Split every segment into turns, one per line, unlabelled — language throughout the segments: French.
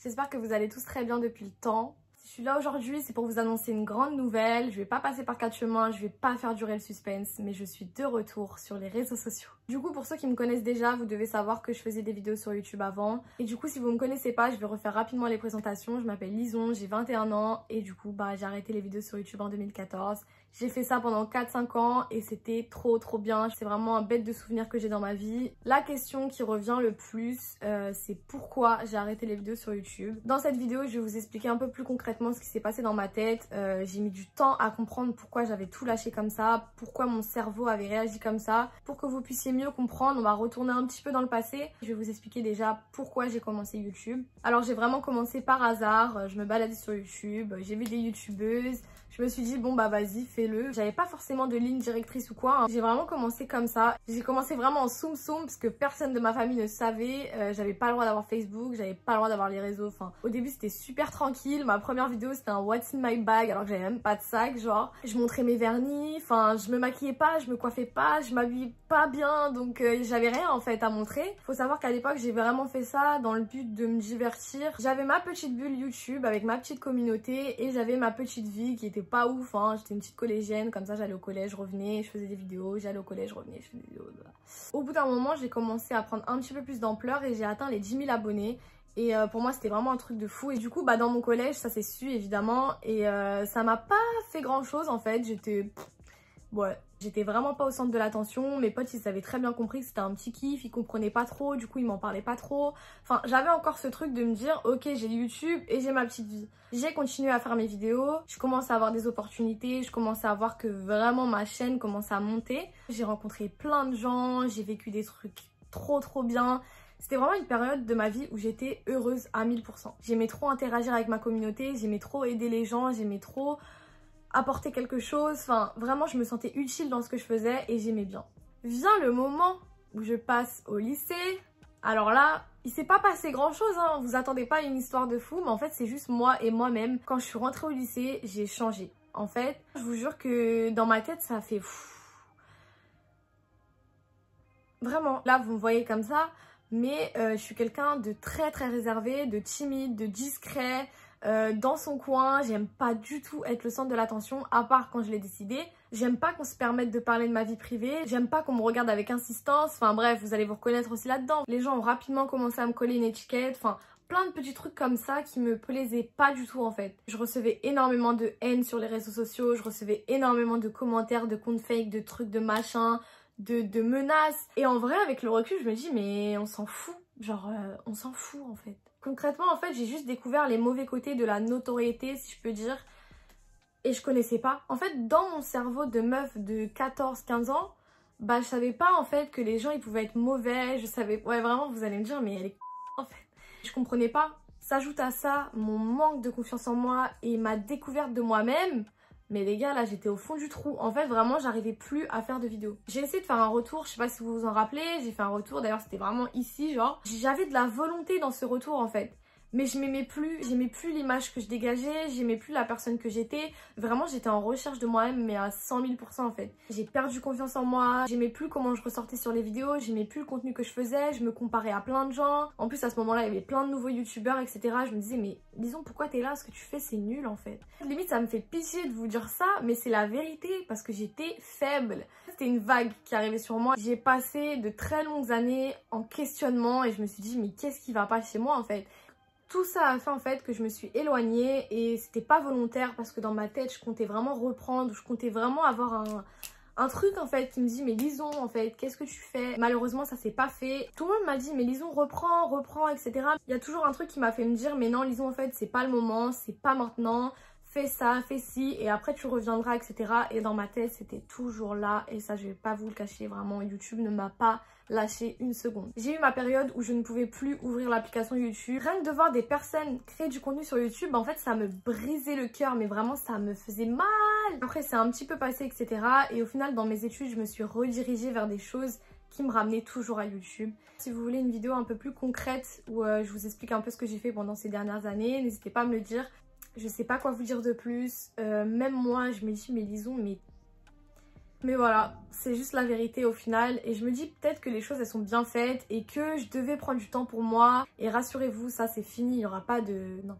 J'espère que vous allez tous très bien depuis le temps. Si je suis là aujourd'hui, c'est pour vous annoncer une grande nouvelle. Je vais pas passer par 4 chemins, je vais pas faire durer le suspense, mais je suis de retour sur les réseaux sociaux. Du coup, pour ceux qui me connaissent déjà, vous devez savoir que je faisais des vidéos sur YouTube avant. Et du coup, si vous me connaissez pas, je vais refaire rapidement les présentations. Je m'appelle Lison, j'ai 21 ans et du coup, j'ai arrêté les vidéos sur YouTube en 2014. J'ai fait ça pendant 4-5 ans et c'était trop bien. C'est vraiment un bête de souvenir que j'ai dans ma vie. La question qui revient le plus, c'est pourquoi j'ai arrêté les vidéos sur YouTube. Dans cette vidéo, je vais vous expliquer un peu plus concrètement ce qui s'est passé dans ma tête. J'ai mis du temps à comprendre pourquoi j'avais tout lâché comme ça, pourquoi mon cerveau avait réagi comme ça. Pour que vous puissiez mieux comprendre, on va retourner un petit peu dans le passé. Je vais vous expliquer déjà pourquoi j'ai commencé YouTube. Alors j'ai vraiment commencé par hasard. Je me baladais sur YouTube, j'ai vu des youtubeuses. Je me suis dit bon vas-y fais-le. J'avais pas forcément de ligne directrice ou quoi. J'ai vraiment commencé comme ça. J'ai commencé vraiment en soum parce que personne de ma famille ne savait. J'avais pas le droit d'avoir Facebook, j'avais pas le droit d'avoir les réseaux. Enfin au début c'était super tranquille. Ma première vidéo c'était un What's in my bag alors que j'avais même pas de sac genre. Je montrais mes vernis, enfin je me maquillais pas, je me coiffais pas, je m'habillais pas bien donc j'avais rien en fait à montrer. Faut savoir qu'à l'époque j'ai vraiment fait ça dans le but de me divertir. J'avais ma petite bulle YouTube avec ma petite communauté et j'avais ma petite vie qui était pas ouf, hein. J'étais une petite collégienne, comme ça j'allais au collège, je revenais, je faisais des vidéos, j'allais au collège, je revenais, je faisais des vidéos. Voilà. Au bout d'un moment, j'ai commencé à prendre un petit peu plus d'ampleur et j'ai atteint les 10 000 abonnés. Et pour moi, c'était vraiment un truc de fou. Et du coup, dans mon collège, ça s'est su évidemment. Et ça m'a pas fait grand chose en fait. J'étais vraiment pas au centre de l'attention. Mes potes, ils avaient très bien compris que c'était un petit kiff. Ils comprenaient pas trop. Du coup, ils m'en parlaient pas trop. Enfin, j'avais encore ce truc de me dire, ok, j'ai YouTube et j'ai ma petite vie. J'ai continué à faire mes vidéos. Je commençais à avoir des opportunités. Je commençais à voir que vraiment ma chaîne commençait à monter. J'ai rencontré plein de gens. J'ai vécu des trucs trop bien. C'était vraiment une période de ma vie où j'étais heureuse à 1000%. J'aimais trop interagir avec ma communauté. J'aimais trop aider les gens. J'aimais trop apporter quelque chose, enfin vraiment je me sentais utile dans ce que je faisais et j'aimais bien. Vient le moment où je passe au lycée, alors là il s'est pas passé grand chose, hein. Vous attendez pas à une histoire de fou, mais en fait c'est juste moi et moi-même. Quand je suis rentrée au lycée, j'ai changé. En fait, je vous jure que dans ma tête ça fait vraiment, là vous me voyez comme ça, mais je suis quelqu'un de très réservé, de timide, de discret. Dans son coin, j'aime pas du tout être le centre de l'attention, à part quand je l'ai décidé. J'aime pas qu'on se permette de parler de ma vie privée, j'aime pas qu'on me regarde avec insistance, enfin bref, vous allez vous reconnaître aussi là-dedans. Les gens ont rapidement commencé à me coller une étiquette, enfin plein de petits trucs comme ça qui me plaisaient pas du tout en fait. Je recevais énormément de haine sur les réseaux sociaux, je recevais énormément de commentaires, de comptes fake, de trucs, de machin, de menaces. Et en vrai, avec le recul, je me dis mais on s'en fout, genre on s'en fout en fait. Concrètement, en fait, j'ai juste découvert les mauvais côtés de la notoriété, si je peux dire, et je connaissais pas. En fait, dans mon cerveau de meuf de 14-15 ans, je savais pas en fait que les gens ils pouvaient être mauvais, je savais, ouais vraiment vous allez me dire mais elle est en fait. Je comprenais pas. S'ajoute à ça mon manque de confiance en moi et ma découverte de moi-même. Mais les gars, là, j'étais au fond du trou. En fait, vraiment, j'arrivais plus à faire de vidéos. J'ai essayé de faire un retour, je sais pas si vous vous en rappelez. J'ai fait un retour, d'ailleurs, c'était vraiment ici, genre. J'avais de la volonté dans ce retour, en fait. Mais je m'aimais plus, j'aimais plus l'image que je dégageais, j'aimais plus la personne que j'étais. Vraiment, j'étais en recherche de moi-même, mais à 100 000% en fait. J'ai perdu confiance en moi, j'aimais plus comment je ressortais sur les vidéos, j'aimais plus le contenu que je faisais, je me comparais à plein de gens. En plus, à ce moment-là, il y avait plein de nouveaux youtubeurs, etc. Je me disais, mais disons, pourquoi t'es là? Ce que tu fais, c'est nul en fait. Limite, ça me fait pitié de vous dire ça, mais c'est la vérité, parce que j'étais faible. C'était une vague qui arrivait sur moi. J'ai passé de très longues années en questionnement et je me suis dit, mais qu'est-ce qui va pas chez moi en fait? Tout ça a fait en fait que je me suis éloignée et c'était pas volontaire parce que dans ma tête je comptais vraiment reprendre, je comptais vraiment avoir un truc en fait qui me dit mais Lison en fait qu'est-ce que tu fais? Malheureusement ça s'est pas fait. Tout le monde m'a dit mais Lison reprends etc. Il y a toujours un truc qui m'a fait me dire mais non Lison en fait c'est pas le moment, c'est pas maintenant. Fais ça, fais ci et après tu reviendras etc. Et dans ma tête c'était toujours là et ça je vais pas vous le cacher vraiment, YouTube ne m'a pas lâché une seconde. J'ai eu ma période où je ne pouvais plus ouvrir l'application YouTube. Rien que de voir des personnes créer du contenu sur YouTube, en fait ça me brisait le cœur mais vraiment ça me faisait mal. Après c'est un petit peu passé etc. Et au final dans mes études je me suis redirigée vers des choses qui me ramenaient toujours à YouTube. Si vous voulez une vidéo un peu plus concrète où je vous explique un peu ce que j'ai fait pendant ces dernières années, n'hésitez pas à me le dire. Je sais pas quoi vous dire de plus. Même moi, je me dis, mais Lison, mais Mais voilà, c'est juste la vérité au final. Et je me dis peut-être que les choses elles sont bien faites et que je devais prendre du temps pour moi. Et rassurez-vous, ça c'est fini, il n'y aura pas de... Non.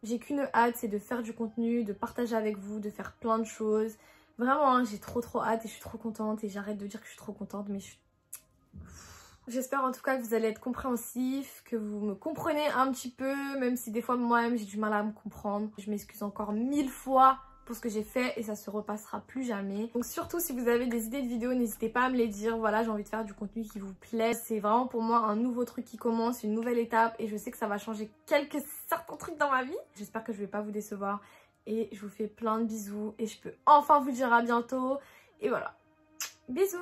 J'ai qu'une hâte, c'est de faire du contenu, de partager avec vous, de faire plein de choses. Vraiment, hein, j'ai trop hâte et je suis trop contente. Et j'arrête de dire que je suis trop contente, mais je suis... J'espère en tout cas que vous allez être compréhensif, que vous me comprenez un petit peu, même si des fois moi-même j'ai du mal à me comprendre. Je m'excuse encore 1000 fois pour ce que j'ai fait et ça se repassera plus jamais. Donc surtout si vous avez des idées de vidéos, n'hésitez pas à me les dire. Voilà, j'ai envie de faire du contenu qui vous plaît. C'est vraiment pour moi un nouveau truc qui commence, une nouvelle étape et je sais que ça va changer certains trucs dans ma vie. J'espère que je vais pas vous décevoir et je vous fais plein de bisous et je peux enfin vous dire à bientôt. Et voilà, bisous.